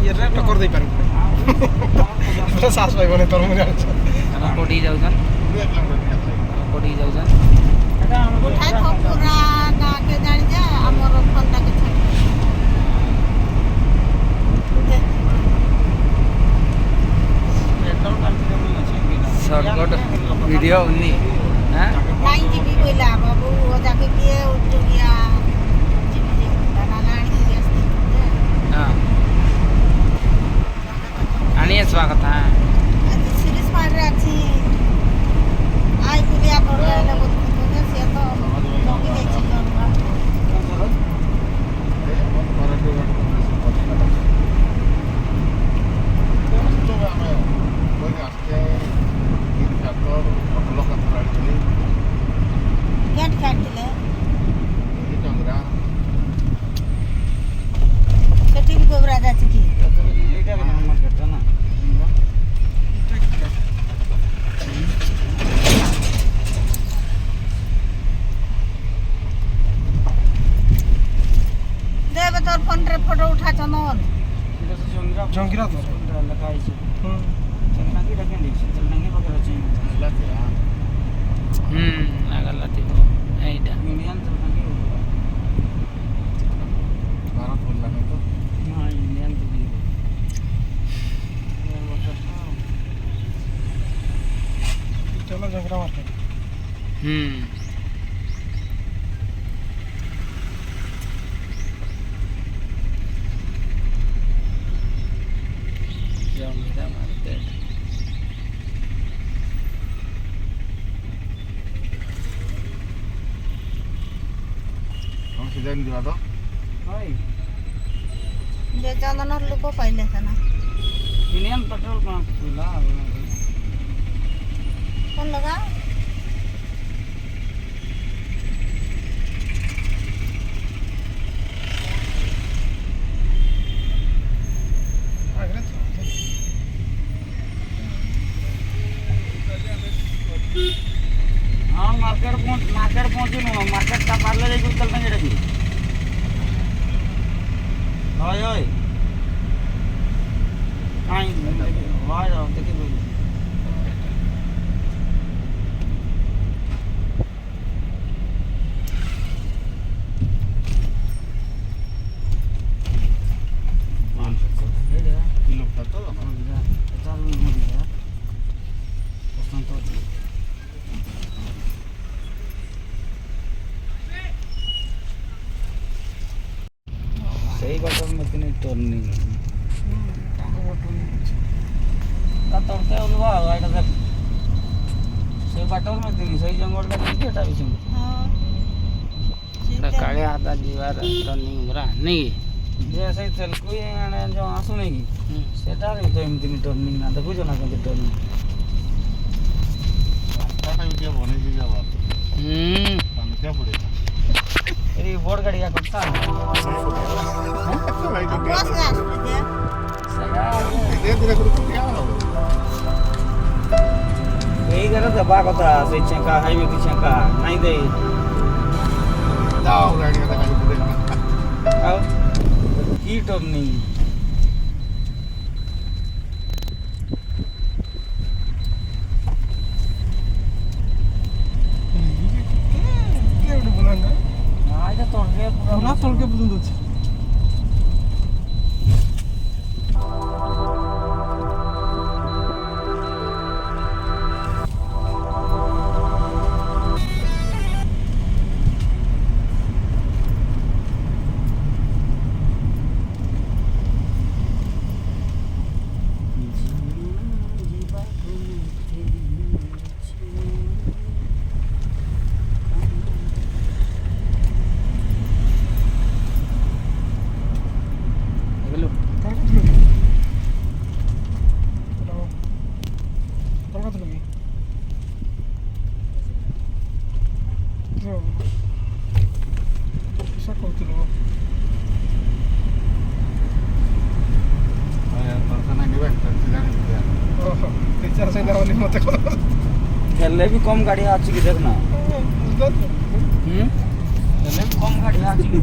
ଇଏରେ ଟକ୍କର ଦେଇପାରିବୁ ସାହସ ପାଇବନି ତୋର ମୁଁ ଜାଣିଛ କୋଉଠିକି ଯାଉଛନ୍ କୋଉଠିକି ଯାଉଛନ୍ शॉर्टकट वीडियो उन्नी हां नहीं जीवी बोला बाबू वो जाके किए उठ गया जीवी जी दाना लाणी व्यस्त हां आणि स्वागत है आज सीरीज मार अछि आई पुलिया करले ले बोलते से तो लगी जाई छी गेट काटले सेठी भी गोबरा जाती की एटा बना मार्केट ना देबे तोर फोन रे फोटो उठा चनन जंगीरा तो लगाई छी चलनागी रखें दी चलनागी पकड़ छी नागला tipo एटा इंडियन चलनागी भारत बोलला नहीं तो हां इंडियन तो भी चलो जंगीरा मार्केट जंगीरा मार्केट हम सीधा नहीं दिवा तो हाय जे चंदन लोक पाइले था ना इंडियन पेट्रोल पंप खुला कौन लगा हां मार्केट पहुंची नो मार्केट का पार्लर एक चल में जेडा की हाय हाय आई वाह जाओ देखी बोल किलो था तो सही बात में इतनी टर्निंग का तोड़ते हो वाह गाइड का सही बात में इतनी सही जंगल का नहीं बेटा भी हां काले हाथ जीवार टर्निंग बरा नहीं जैसे चल कोई आने जो आंसू नहीं की सेटा रे तो इतनी टर्निंग ना देखो जो ना के टर्निंग टाटा वीडियो बने जी जा बात पानी क्या पड़ेगा ये बोर्ड गाड़ी का करता है भाई तो बस गा दे धीरे धीरे करो क्या हो यही करा दबा कथा से चंका हाईवे की चंका नहीं दे जाओ गाड़ी का गाड़ी को देखना आओ की टर्निंग आज तो पूरा तोड़ के बुझुन दछ हेल्ले भी कम गाड़ी आछि कि देखना हेल्ले भी कम गाड़ी आछि कि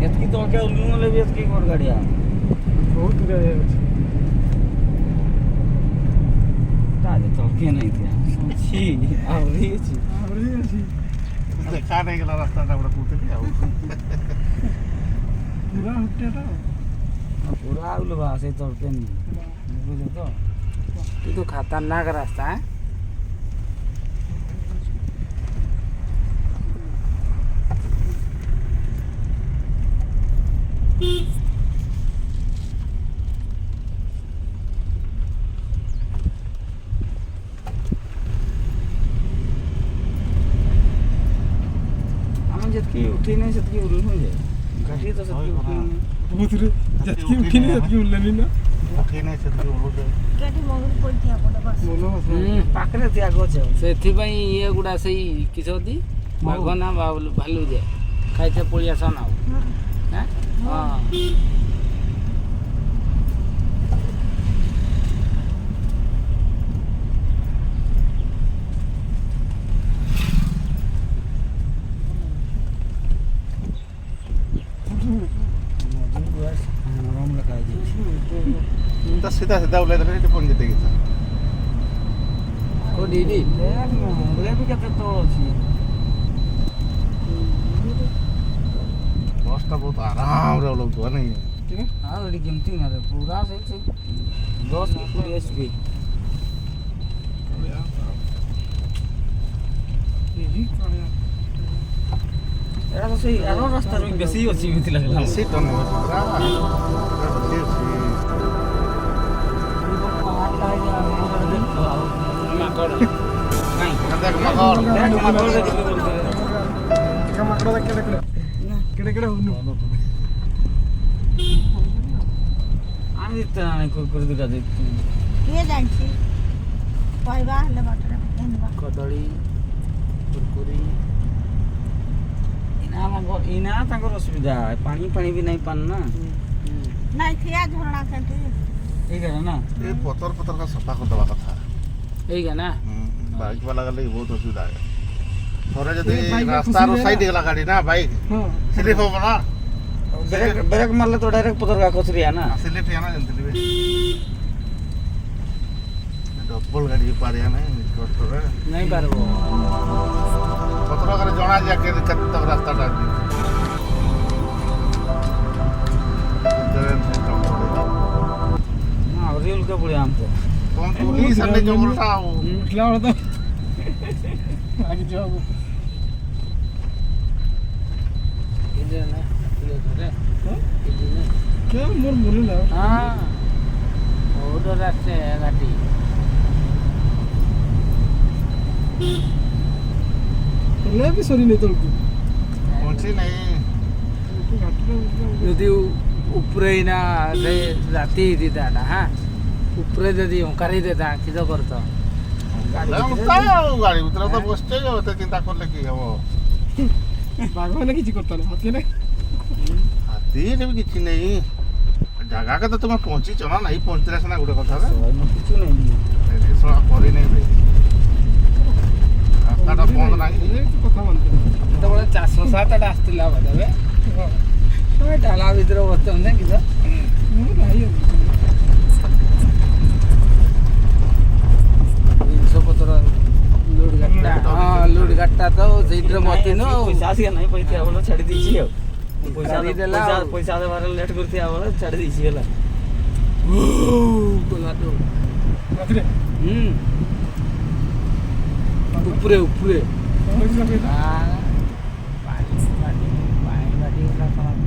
एतकी तो के उल्लू ले भी एतकी कोन गाड़ी आ ବହୁତ ଦୂରରେ ଅଛି। ତାହେଲେ ତଳକେ ନାଇଁ ଦିଆ ଅଛି ଆହୁରି ଅଛି ଆହୁରି ଅଛି ଦେଖା ନେଇଗଲା ରାସ୍ତାଟା ଗୋଟେ କହୁଥିଲି ଆଉ ପୁରା ହୁଟିଆଟା पूरा आउल बा से तड़के नहीं बुझे तो ये तो खतरनाक रास्ता है हम जतकी उठी नहीं जतकी उल्लू हो जाए घाटी तो सबकी उठी नहीं ବହୁତ ଦୂରେ ଯେତିକି ଉଠିନି ସେତିକି ଉଠିଲେନି ନା ଉଠେଇ ନାହିଁ ସେତିକି ଓଲୁଛ କେଠି ମଗୁର ପଡିଥିଆ ପଡ ବସ ଭଲ ପାଖରେ ତ୍ୟାଗ ଅଛି ସେଥିପାଇଁ ଇଏ ଗୁଡ଼ା ସେଇ କିଛତି ବାଘ ନା ଭାଲୁ ଯେ ଖାଇତେ ପଳେଇ ଆସ ନା ହଁ ତା ସିଧା ସିଧା ଓହ୍ଲେଇ ଦେଲେ ସେଠି ପୁଣି ଯେତେ ଗୀତା କେତେ ତଳ ଅଛି ବସ୍ଟା ବହୁତ ଆରାମରେ ଓହ୍ଲଉଥିବ ନାଇଁ ଆଉ ଏଠି କେମିତି ନା ରେ ପୁରା ସେଇ 10 କି 20 ସ୍ପିଡ୍ ଏଟା ତ ସେଇ ଆର ରାସ୍ତାରୁ ବେଶୀ ଅଛି ଏମିତି ଲାଗିଲା ବେଶୀ ଟର୍ଣ୍ଣିଂ ଅଛି ପୁରା ବେଶୀ ଅଛି ମାଙ୍କଡ଼ ନାଇଁ ଦେଖ ମଗର ମାଙ୍କଡ଼ ଦେଖିଲି ମାଙ୍କଡ଼ କେଡ଼େ କେଡ଼େ କେଡ଼େ କେଡ଼େ ହଉନୁ ଆମେ ଜିତେ ଆଣି କୁକୁର ଦୁଟା ଦେଖୁ କିଏ ଜାଣିଛି କହିବା ହେଲେ ବାଟରେ ଜାଣିବା କଦଳୀ କୁରକୁରି ଇନା ତାଙ୍କର ଅସୁବିଧା ପାଣି ପାଣି ବି ନାଇଁ ପାନ ନା ନାଇଁ ଥିଆ ଝରଣା କେଠି ଏଇଟା ନା ଏ ପତର ପତର କା ସଫା କରିଦେବା କଥା ଏଇଟା ନା ବାଇକ୍ ବାଲା ଗଲେ ବହୁତ ଅସୁବିଧା है ଥରେ ଯଦି ରାସ୍ତାରୁ ସାଇଡ୍ ହେଇଗଲା ଗାଡ଼ି ନା ବାଇକ୍ ହଁ ସ୍ଲିପ୍ ହବ ନା ବ୍ରେକ୍ ମାରଲେ ତ ଡାଇରେକ୍ଟ ପତର କା ଖସରିଆ ନା ସ୍ଲିପ୍ ହେଇନା ଯେମିତି ବି ଡବଲ ଗାଡ଼ି ପାରିବା ନାହିଁ କଷ୍ଟରେ ନାଇଁ ପାରବ ପତର ଗାରେ ଜଣା ଯା କେତେ ତକ ରାସ୍ତାଟା ଅଛି ଆହୁରି ଅଲଗା ପଡ଼ିଆ ଆମକୁ କ'ଣ ତୁଲି ସାମନେ ଜଙ୍ଗଲଟା ଆଉ ଉଠିଲା ବେଳେ ତ ଲାଗିଯିବାକୁ କେ ମୋର ମନେ ନା ବହୁତ ରାସ୍ତା ଘାଟି ହେଲେ ବି ସରିନି ତଳକୁ ପହଞ୍ଚି ନାହିଁ ଯଦି ଉପରେ ନା ରାତି ହେଇଥାନ୍ତା ହଁ ଉପରେ ଯଦି ଅଙ୍କାରି ଦେଇଥା କିସ କରତ ଗାଡ଼ି ଭିତରେ ତ ବସିଛେ ଏତେ ଚିନ୍ତା କଲେ କି ହବ ବାଘମାନେ କିଛି କରିତାନି ହାତୀରେ ହାତୀରେ ବି କିଛି ନାହିଁ ଜାଗା କେତେ ତୁମେ ପହଞ୍ଚିଛ ନା ନାହିଁ ପହଞ୍ଚିଲେ ସିନା ଗୋଟେ କଥା କିଛି ନାହିଁ କରି ନେଇ ରାସ୍ତାଟା ବନ୍ଦ ନାହିଁ କଥା ମାନତେ ଯେତେବେଳେ 407ଟା ଆସିଥିଲା ବୋଧେ ଡାଲା ଭିତରେ ବସିଛନ୍ତି କିସ ମୁଁ ନାହିଁ ଜିନିଷପତ୍ର ଲୁଡ୍ ଗାଡ଼ିଟା ହଁ ଲୁଡ୍ ଗାଡ଼ିଟା ତ ସେଇଥିରେ ବସିନୁ ପଇସା ଆସିବା ନାହିଁ ପଇସା ବୋଲେ ଛାଡ଼ି ଦେଇଛି ଆଉ ଛାଡ଼ିଦେଲା ଆଉ। ପଇସା ଦେବାର ଲେଟ୍ କରିଥିବା ବୋଲେ ଛାଡ଼ି ଦେଇଛି ହେଲା ଗଲା ତ ରାତିରେ ଉପରେ ଉପରେ କ'ଣ ହେଇଥିଲା କହିଲା ପାଣି ବାଟି ଗଲା ଖରାପ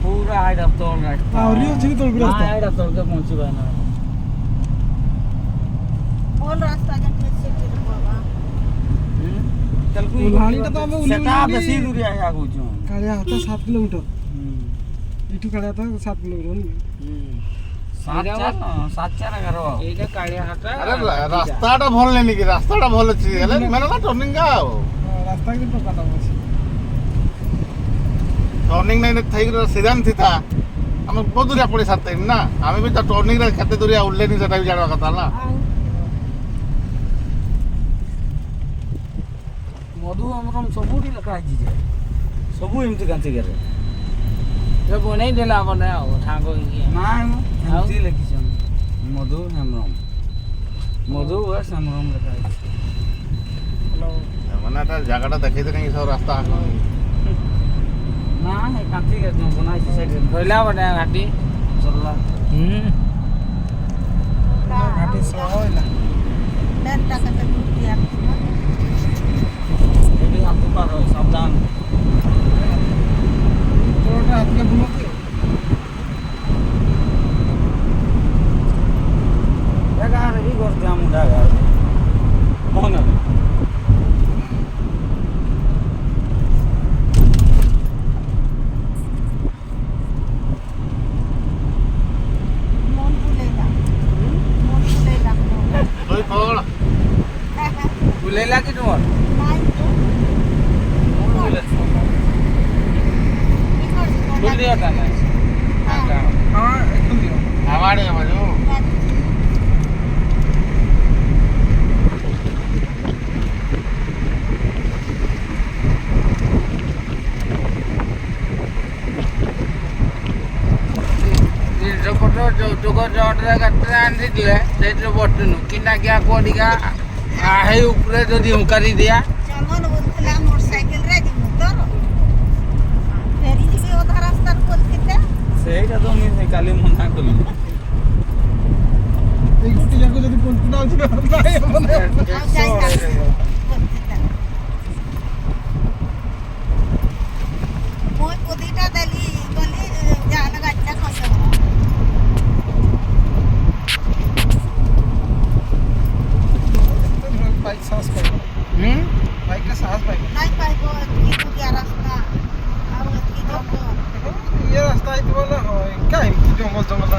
पूरा हाइट ऑफ तो ଆହୁରି ଅଛି କି ତଳକୁ ରାସ୍ତା हाइट ऑफ तक पहुंची पाए ना ଭଲ ରାସ୍ତା ଯେମିତି ସେଠି ବାବା ଓହ୍ଲାଣିଟା ତ ଆମେ ସେଟା ଓହ୍ଲେଇବୁ ବେଶୀ ଦୂରିଆ ଆଗକୁ ଛୁ କାଳିଆ ହାତ 7 କିଲୋମିଟର ଏଠୁ କାଳିଆ ହାତ 7 କିଲୋମିଟର ସାତଚାର ଘର ଏଇଟା କାଳିଆ ହାଟ ଆରେ ରାସ୍ତାଟା ଭଲ ନାହିଁ କି ରାସ୍ତାଟା ଭଲ ଅଛି ହେଲେ ମାନେ ନା ଟର୍ଣ୍ଣିଂ ଆଉ ରାସ୍ତା କିନ୍ତୁ ଟୋକାଟା ଅଛି ଟର୍ଣ୍ଣିଂ ନାଇଁ ଥାଇକି ସିଧା ଥିତା ଆମେ ବହୁତ ଦୂରିଆ ପଡ଼ି ସାରିଥାଇ ନା ଆମେ ବି ତା ଟର୍ଣ୍ଣିଂରେ କେତେ ଦୂରିଆ ଉଲ୍ଲେନି ସେଟା ବି ଜାଣିବା କଥା ନା ଆଉ ମଧୁ ଆମର ସବୁଠି ଲେଖା ହେଇଛି ଯେ ସବୁ ଏମିତି କାଞ୍ଚିକାରେ ସେ ବନେଇ ଦେଲା ବୋଧେ ଆଉ ଠାଙ୍ଗ ହେଇକି ନାଇଁ ମ ଏମିତି ଲେଖିଛନ୍ତି ମଧୁ ହେମରମ ମଧୁ ୱେଷ୍ଟ ହେମରମ ଲେଖା ହେଇଛି ମାନେ ଏଟା ଜାଗାଟା ଦେଖେଇତେ କାହିଁ ସବୁ ରାସ୍ତା ଆଗ ନା ଏ କାଞ୍ଚିକାରେ ଯେଉଁ ବନା ହେଇଛି ସାଇଡ଼ରେ ରହିଲା ବୋଧେ ଘାଟି ଚଲଲା ଘାଟି ସହଇଲା ଡେଣ୍ଟା କେତେ ଦୁଟିଆ ଏଠି ହାତ ପାର ସାବଧାନ ତୋରଟା ହାତକେ ବୁଲୁକି ଏ ଗାଁରେ ବି କରିଛି ଆମ ଗାଁରେ ମୋହନ মন ফুলেলা তুই পড় ବୁଲେଇଲା କି ତୁମର নাই তো ବୁଲି ଦିଅଟା ନାଇଁ ହଁ একদম দিও ଆବାଡ଼େ ବାଜୁ ଜିନିଷପତ୍ର ଯୌତୁକ ଜଟରେ ଗାଡ଼ିରେ ଆଣିଥିଲେ ସେଇଥିରେ ବସିନୁ କିନା କିଆ କୋଡ଼ିକା ହେଇ ଉପରେ ଯଦି ହୁଙ୍କାରି ଦିଆ চমন বলছিলাম মোটরসাইকেল রে দিব তোর ফেরি দিবি অধা রাস্তার বলছিতে ସେଇଟା ତ ମୁଁ କାଲି ମନା କଲି এই গুটি যাকে যদি কোনটা আছে নাই মানে ଆଉ ଯାଇ বলছিতে মই পদিটা দেলি গলি জানা গাড়িটা খসে বাইক সাহস পাইব বাইকটা সাহস পাইব নাই পাইব কি দুটিয়া রাস্তা আর কি জঙ্গল ইয়ে রাস্তা আইতে না হয় কাই জঙ্গল জঙ্গল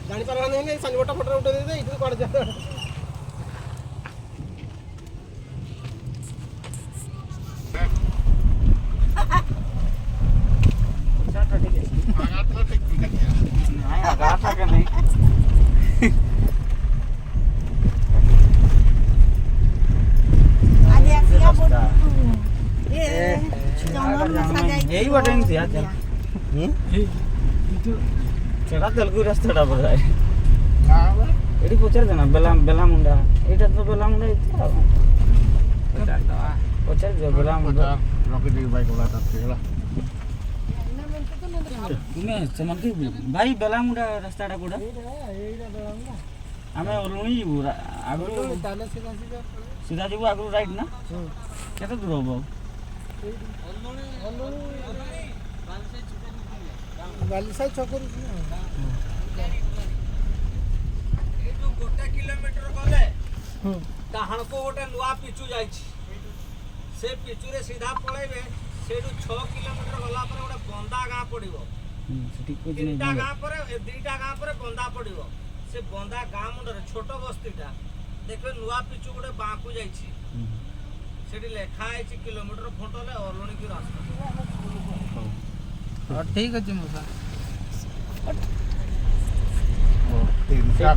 ଜାଣିପାରିଲା ନାହିଁ ସାନିବଟା ଫଟୋ ଉଠେଇ ଦେଇଦେ ଏଇଠୁ କୁଆଡ଼େ ଯା ନାଇଁ ଆଗା থাকে ନାହିଁ আগে আসিয়া বড় এ জঙ্গল রাস্তা যাই এই বাটে এমতি আছে ସେଟା ତେଲୁଗୁ ରାସ୍ତାଟା ବୋଧେ ଏଠି ପଚାରିଦେ ନା ବେଲା ମୁଣ୍ଡା ଏଇଟା ତ ବେଲା ମୁଣ୍ଡା ହେଇଛି ଆଉ ପଚାରିଦିଅ ବେଲା ମୁଣ୍ଡା ରଖିଦେଇ ବାଇକ୍ ଗୁଡ଼ା ହେଲା ତୁମେ ସେମାନଙ୍କୁ ଭାଇ ବେଲା ମୁଣ୍ଡା ରାସ୍ତାଟା କୋଉଟା ଆମେ ଲୁଣି ଯିବୁ ଆଗରୁ ସିଧା ଯିବୁ ଆଗରୁ ରାଇଟ୍ ନା କେତେ ଦୂର ହବ ବାଲିସାଇ ଛକରୁ ଏଇଠୁ 1 କିଲୋମିଟର ଗଲେ ଡାହାଣକୁ ଗୋଟେ ନୂଆ ପିଚୁ ଯାଇଛି ସେ ପିଚୁରେ ସିଧା ପଳେଇବେ ସେଇଠୁ 6 କିଲୋମିଟର ଗଲା ପରେ ଗୋଟେ ବନ୍ଦା ଗାଁ ପଡ଼ିବ ତିନିଟା ଗାଁ ପରେ ଦୁଇଟା ଗାଁ ପରେ ବନ୍ଦା ପଡ଼ିବ ସେ ବନ୍ଦା ଗାଁ ମୁଣ୍ଡରେ ଛୋଟ ବସ୍ତିଟା ଦେଖିବେ ନୂଆ ପିଚୁ ଗୋଟେ ବାଁକୁ ଯାଇଛି ସେଠି ଲେଖା ହେଇଛି କିଲୋମିଟର ଫଟୋରେ ଅଲଣିକି ରାସ୍ତା ଠିକ୍ ଅଛି ମଉସା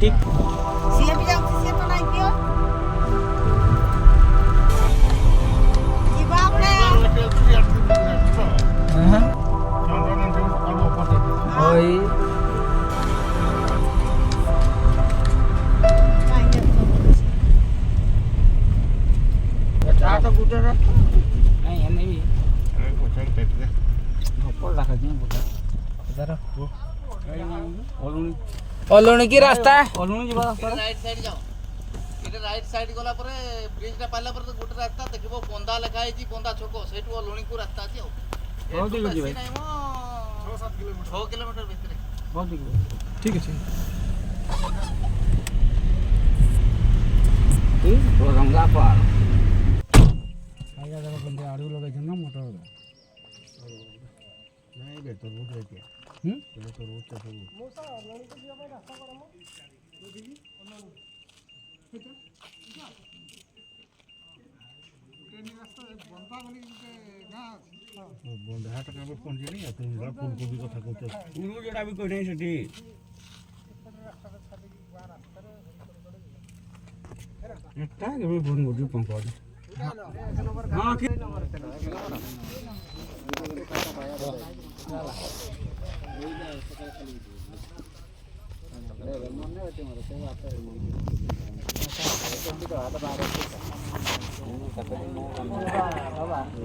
ଠିକ୍ ସିଏ ବି ଯାଉଛି ସିଏ ତ ନାଇଁ ପିଅ ଯିବା આપણે ওই કાઈ નથી આ તો ગુટર નહીં એને બી ઉપર રાખે છે ગુટર જરા ઓલુણી ଅଲଣି କି ରାସ୍ତା ઓલુણી ଯିବା ରାସ୍ତା ରାଇଟ୍ ସାଇଡ୍ ଯାଅ ଏଇଟା ରାଇଟ୍ ସାଇଡ୍ ଗଲା ପରେ ବ୍ରିଜଟା ପାଇଲା ପରେ ଗୋଟେ ରାସ୍ତା ଦେଖିବ ବନ୍ଦା ଲେଖା ହେଇଛି ବନ୍ଦା ଛକ ସେଇଠୁ ଲୁଣିକୁ ରାସ୍ତା ଅଛି ଆଉ ବହୁତ ଠିକ୍ ଅଛି ଭାଇ 6 କିଲୋମିଟର ଭିତରେ ବହୁତ ଠିକ୍ ଠିକ୍ ଅଛି ରଙ୍ଗା ପାହାଡ଼ ଖାଇବା ଜାଗା କେମିତି ଆଡ଼ୁ ଲଗାଇଛନ୍ତି ନା ମୋଟର ନାଇଁ ବେ ତୋର ବହୁତ ହେଇଛି ତୋର ବହୁତ ସବୁ ବନ୍ଧା ଟଙ୍କା ପହଞ୍ଚିନି ତୁମ ଫୁଲକୋବି କଥା କହୁଛ ଯୋଉଟା ବି କହିଲେ ସେଠି একটা কেবল ভুল মুড়ি পঙ্কজ হ্যাঁ কি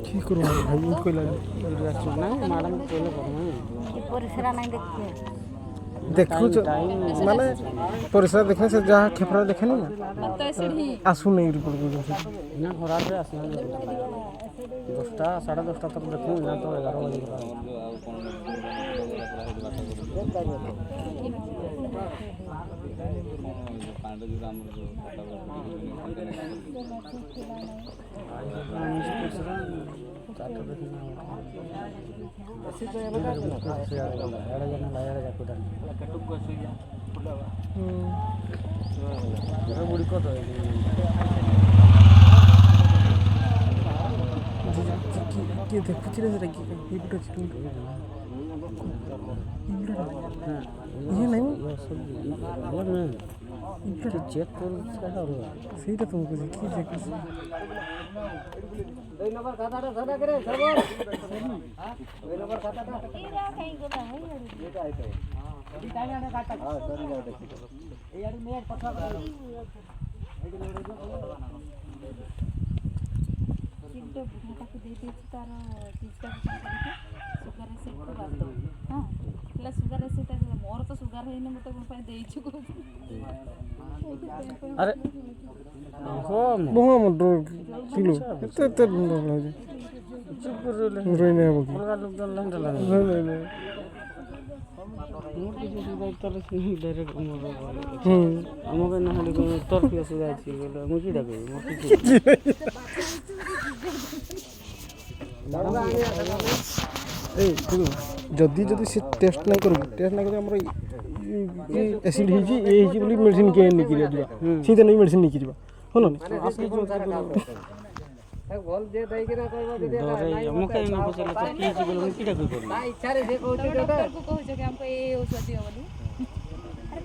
কি করব ভাই উঠ কইলা না ম্যাডাম কইলে করব ପରିସରା ନାଇଁ ଦେଖିବେ ଦେଖୁଛ ମାନେ ପରିସର ଦେଖେ ସେ ଯାହା ଖେପରା ଦେଖେନି ନା ଆସୁନି ରିପୋର୍ଟ କରୁଛନ୍ତି ନା ଖରାପରେ ଆସିଲା 10ଟା 10:30 ତକ ଦେଖୁ ନା ତ 11 ବାଜେ ଗଲା କିଏ ଦେଖୁଛି ସେଟା କି ଏଇପଟେ ଅଛି ଇଏ ନାଇଁ ଚେକ୍ କରୁ ସେଇଟା ତୁମକୁ କି ଦେଖୁଛି ତାକୁ ଦେଇଦେଇଛି ତାର ସୁଗାର ଏସିଡ୍କୁ ବାଦ ହଁ ହେଲା ସୁଗାର ଏସିଡ୍ଟା ମୋର ତ ସୁଗାର ହେଇନି ମୋତେ କ'ଣ ପାଇଁ ଦେଇଛୁ କହୁଛି ଆରେ ବହୁ ଆମର କିଲୋ ଏତେ ଏତେ ଲାଗୁଛି ରହିନି ହେବ କି ଅଲଗା ଲୋକ ନାଇଁ ନାଇଁ ନାଇଁ ଆମ ପାଇଁ ନହେଲେ ତୋର କି ଅସୁବିଧା ଅଛି ବୋଲେ ମୁଁ କିଟା କହିବି ମୋ କିଛି ଯଦି ଯଦି ସେ ଟେଷ୍ଟ ନାଇଁ କରିବୁ ଟେଷ୍ଟ ନାଇଁ କରି ଆମର ଏସିଡ୍ ହେଇଛି ଏ ହେଇଛି ବୋଲି ମେଡ଼ିସିନ୍ କିଏ ନେଇକି ଯିବା ସେଇଟା ନେଇ ମେଡ଼ିସିନ୍ ନେଇକି ଯିବା ହଁ ନା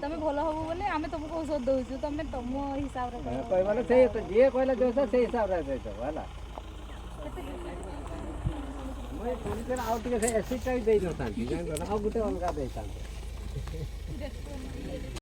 ତମେ ଭଲ ହବ ବୋଲି ଆମେ ତମକୁ ଔଷଧ ଦଉଛୁ ତମେ ତମ ହିସାବରେ ଯିଏ କହିଲେ ଦଉଛ ସେଇ ହିସାବରେ ଦେଇଛ ହେଲା ଆଉ ଟିକେ ସେ ଏସିଡ୍ଟା ବି ଦେଇନଥାନ୍ତି ଆଉ ଗୋଟେ ଅଲଗା ଦେଇଥାନ୍ତି